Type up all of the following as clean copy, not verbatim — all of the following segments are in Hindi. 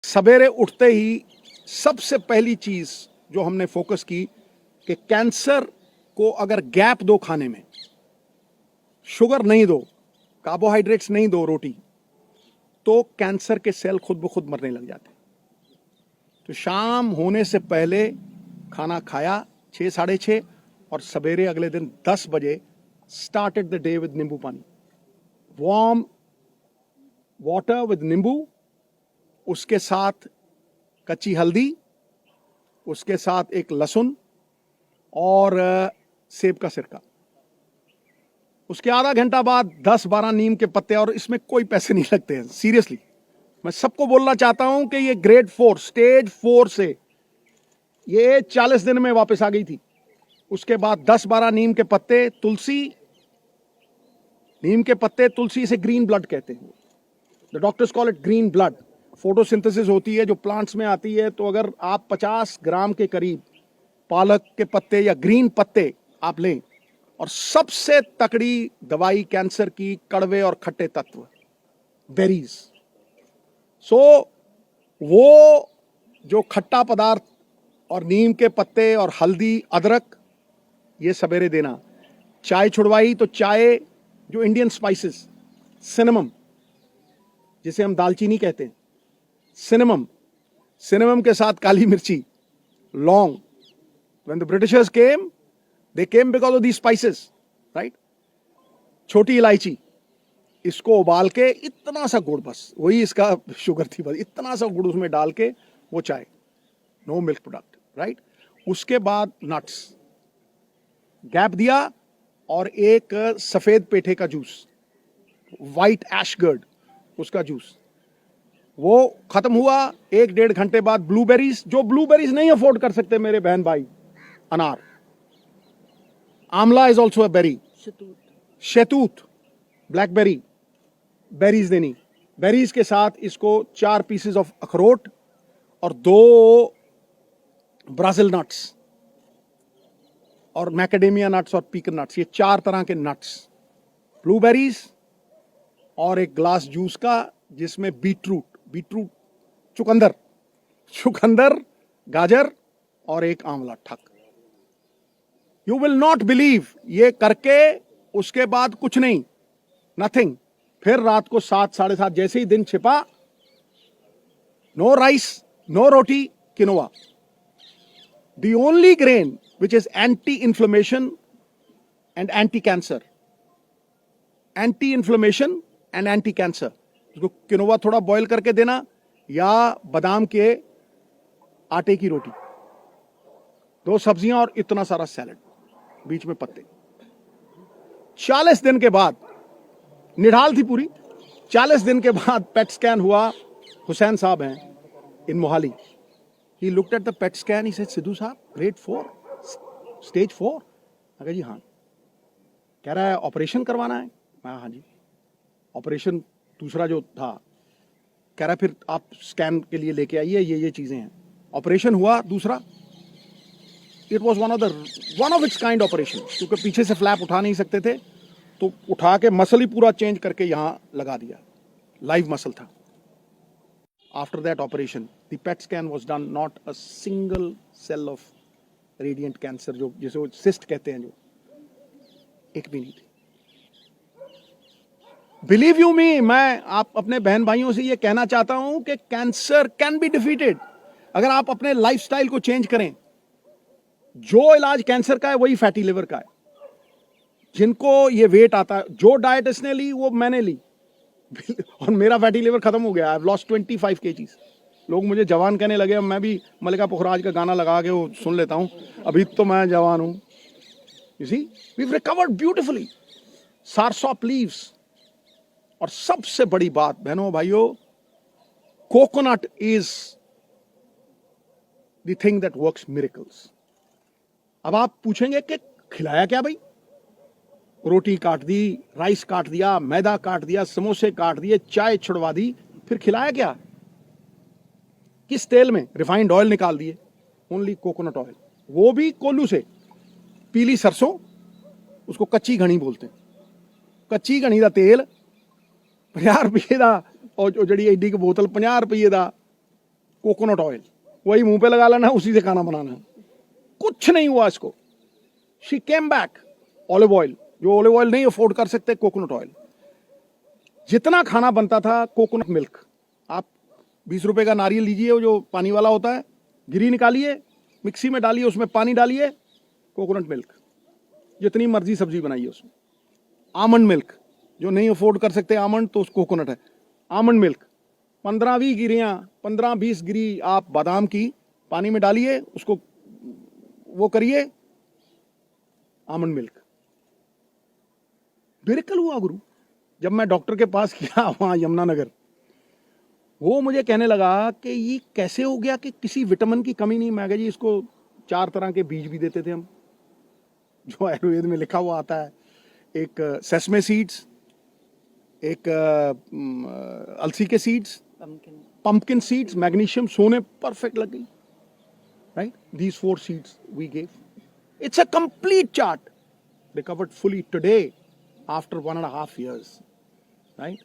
सवेरे उठते ही सबसे पहली चीज जो हमने फोकस की कि कैंसर को अगर गैप दो खाने में, शुगर नहीं दो, कार्बोहाइड्रेट्स नहीं दो रोटी, तो कैंसर के सेल खुद ब खुद मरने लग जाते। तो शाम होने से पहले खाना खाया 6 साढ़े 6 और सवेरे अगले दिन 10 बजे स्टार्टेड द डे विद नींबू पानी, वार्म वाटर विद नींबू, उसके साथ कच्ची हल्दी, उसके साथ एक लहसुन और सेब का सिरका। उसके आधा घंटा बाद 10-12 नीम के पत्ते, और इसमें कोई पैसे नहीं लगते हैं। सीरियसली मैं सबको बोलना चाहता हूं कि ये ग्रेड 4 स्टेज 4 से ये 40 दिन में वापस आ गई थी। उसके बाद 10-12 नीम के पत्ते, तुलसी, नीम के पत्ते, तुलसी, इसे ग्रीन ब्लड कहते हैं। The doctors call it green blood. Photosynthesis होती है जो प्लांट्स में आती है। तो अगर आप 50 ग्राम के करीब पालक के पत्ते या ग्रीन पत्ते आप लें, और सबसे तकड़ी दवाई कैंसर की, कड़वे और खट्टे तत्व, बेरीज। सो वो जो खट्टा पदार्थ और नीम के पत्ते और हल्दी, अदरक, ये सवेरे देना। चाय छुड़वाई तो चाय, जो इंडियन स्पाइसेस, सिनेमम जिसे हम दालचीनी कहते हैं, सिनेमम के साथ काली मिर्ची, लौंग। When the Britishers came, they came because of these spices, right? छोटी इलायची, इसको उबाल के इतना सा गुड़, बस वही इसका शुगर थी, बस इतना सा गुड़ उसमें डाल के वो चाय, नो मिल्क प्रोडक्ट, राइट? उसके बाद नट्स, गैप दिया, और एक सफेद पेठे का जूस, वाइट एशगर्ड, उसका जूस, वो खत्म हुआ। 1-1.5 घंटे बाद ब्लूबेरीज, जो ब्लूबेरीज नहीं अफोर्ड कर सकते मेरे बहन भाई, अनार, amla is also a berry, शहतूत, ब्लैकबेरी, बेरीज देनी। बेरीज के साथ इसको 4 पीसेस ऑफ अखरोट और 2 ब्राजील नट्स और मैकेडेमिया नट्स और पीकन नट्स, ये 4 तरह के नट्स, ब्लूबेरीज, और एक ग्लास जूस का जिसमें बीटरूट, चुकंदर, गाजर और एक आंवला, ठक। यू विल नॉट बिलीव, ये करके उसके बाद कुछ नहीं, नथिंग। फिर रात को 7 साढ़े 7 जैसे ही दिन छिपा, no rice, no roti, quinoa, the only grain which is anti inflammation and anti cancer, anti inflammation and anti cancer. उसको किनोवा थोड़ा बॉईल करके देना, या बादाम के आटे की रोटी, 2 सब्जियां और इतना सारा सैलेड, बीच में पत्ते। 40 दिन के बाद, निढाल थी पूरी, 40 दिन के बाद पेट स्कैन हुआ। हुसैन साहब हैं in Mohali, he looked at the PET scan, he said, Sidhu साहब, ग्रेड 4 स्टेज 4। अगर जी हाँ। कह रहा है ऑपरेशन करवाना है। मैं हाँ जी। ऑपरेशन दूसरा जो था, कह रहा फिर आप स्कैन के लिए लेके आइए, ये चीजें हैं। ऑपरेशन हुआ दूसरा, it was one of its kind operation, क्योंकि पीछे से फ्लैप उठा नहीं सकते थे, तो उठा के मसल ही पूरा चेंज करके यहां लगा दिया, लाइव मसल था। After that operation the PET scan was done, not a single cell of radiant cancer, जो जिसे वो सिस्ट कहते हैं, जो एक भी नहीं थी। बिलीव यू मी, मैं आप अपने बहन भाइयों से ये कहना चाहता हूं कि कैंसर कैन बी डिफीटेड अगर आप अपने लाइफस्टाइल को चेंज करें। जो इलाज कैंसर का है वही फैटी लिवर का है। जिनको ये वेट आता है, जो डाइट इसने ली वो मैंने ली और मेरा फैटी लिवर खत्म हो गया। I have lost 25 kgs। लोग मुझे जवान कहने लगे। मैं भी मल्लिका पुखराज का गाना लगा के वो सुन लेता हूं, अभी तो मैं जवान हूं। You see, we have recovered beautifully. Soursop leaves, और सबसे बड़ी बात बहनों भाइयों, coconut is the thing that works miracles. अब आप पूछेंगे कि खिलाया क्या भाई? रोटी काट दी, राइस काट दिया, मैदा काट दिया, समोसे काट दिए, चाय छुड़वा दी, फिर खिलाया क्या? किस तेल में? रिफाइंड ऑयल निकाल दिए, ओनली कोकोनट ऑयल, वो भी कोल्लू से। पीली सरसों, उसको कच्ची घनी बोलते हैं। कच्ची घनी का तेल 50 रुपये का, और जड़ी एडी की बोतल 50 रुपये का। कोकोनट ऑयल, वही मुंह पे लगा लेना, उसी से खाना बनाना है। कुछ नहीं हुआ इसको। She came back, olive oil, जो ऑलिव ऑयल नहीं अफोर्ड कर सकते, कोकोनट ऑयल। जितना खाना बनता था कोकोनट मिल्क, आप 20 रुपए का नारियल लीजिए, वो जो पानी वाला होता है, गिरी निकालिए, मिक्सी में डालिए, उसमें पानी डालिए, कोकोनट मिल्क, जितनी मर्जी सब्जी बनाइए उसमें। आमंड मिल्क, जो नहीं अफोर्ड कर सकते आमंड, तो कोकोनट है, आमंड मिल्क, 15-20 गिरी आप बादाम की पानी में डालिए, उसको वो करिए, आमंड मिल्क। मिरेकल हुआ गुरु। जब मैं डॉक्टर के पास गया वहां यमुनानगर, वो मुझे कहने लगा कि ये कैसे हो गया कि किसी विटामिन की कमी नहीं। मैं कहा जी इसको 4 तरह के बीज भी देते थे हम, जो आयुर्वेद में लिखा हुआ आता है। एक सेसमे सीड्स, एक अलसी के सीड्स, पंपकिन सीड्स, मैग्नीशियम, सोने परफेक्ट लग गई, right. These 4 seeds we gave, it's a complete chart, recovered fully today after 1.5 years, right.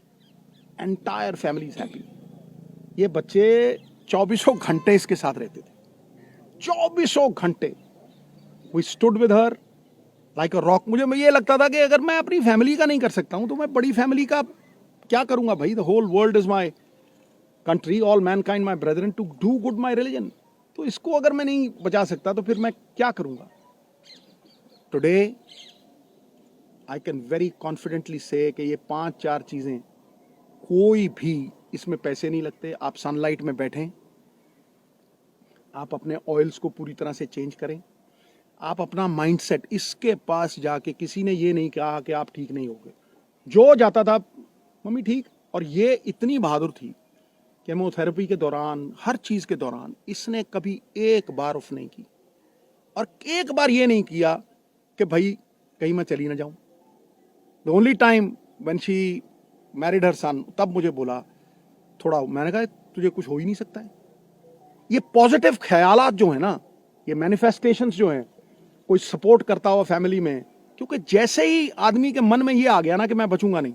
Entire family is happy. ये बच्चे 24 घंटे इसके साथ रहते थे, 24 घंटे। We stood with her like a rock. मुझे ये लगता था कि अगर मैं अपनी फैमिली का नहीं कर सकता हूं तो मैं बड़ी फैमिली का क्या करूंगा भाई। The whole world is my country, all mankind my brethren, to do good my religion. तो इसको अगर मैं नहीं बचा सकता तो फिर मैं क्या करूंगा। Today I can very confidently से कि ये 5-4 चीजें, कोई भी इसमें पैसे नहीं लगते। आप सनलाइट में बैठें, आप अपने ऑयल्स को पूरी तरह से चेंज करें, आप अपना माइंडसेट, इसके पास जाके किसी ने ये नहीं कहा कि आप ठीक नहीं होगे। जो जाता था मम्मी ठीक, और ये इतनी बहादुर थी, केमोथेरेपी के दौरान, हर चीज के दौरान इसने कभी एक बार ऑफ नहीं की, और एक बार ये नहीं किया कि भाई कहीं मैं चली ना जाऊं। The only time when she married her son, तब मुझे बोला थोड़ा, मैंने कहा तुझे कुछ हो ही नहीं सकता है। ये पॉजिटिव ख्यालात जो है ना, ये मैनिफेस्टेशंस जो हैं, कोई सपोर्ट करता हुआ फैमिली में, क्योंकि जैसे ही आदमी के मन में ये आ गया ना कि मैं बचूंगा नहीं,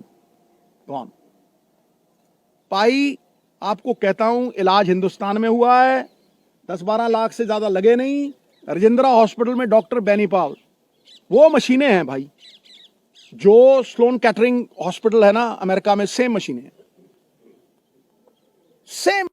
कौन पाई, आपको कहता हूं, इलाज हिंदुस्तान में हुआ है, 10-12 लाख से ज्यादा लगे नहीं। राजेंद्रा हॉस्पिटल में डॉक्टर बेनीपाल, वो मशीनें हैं भाई, जो स्लोन कैटरिंग हॉस्पिटल है ना अमेरिका में, सेम मशीनें हैं, सेम।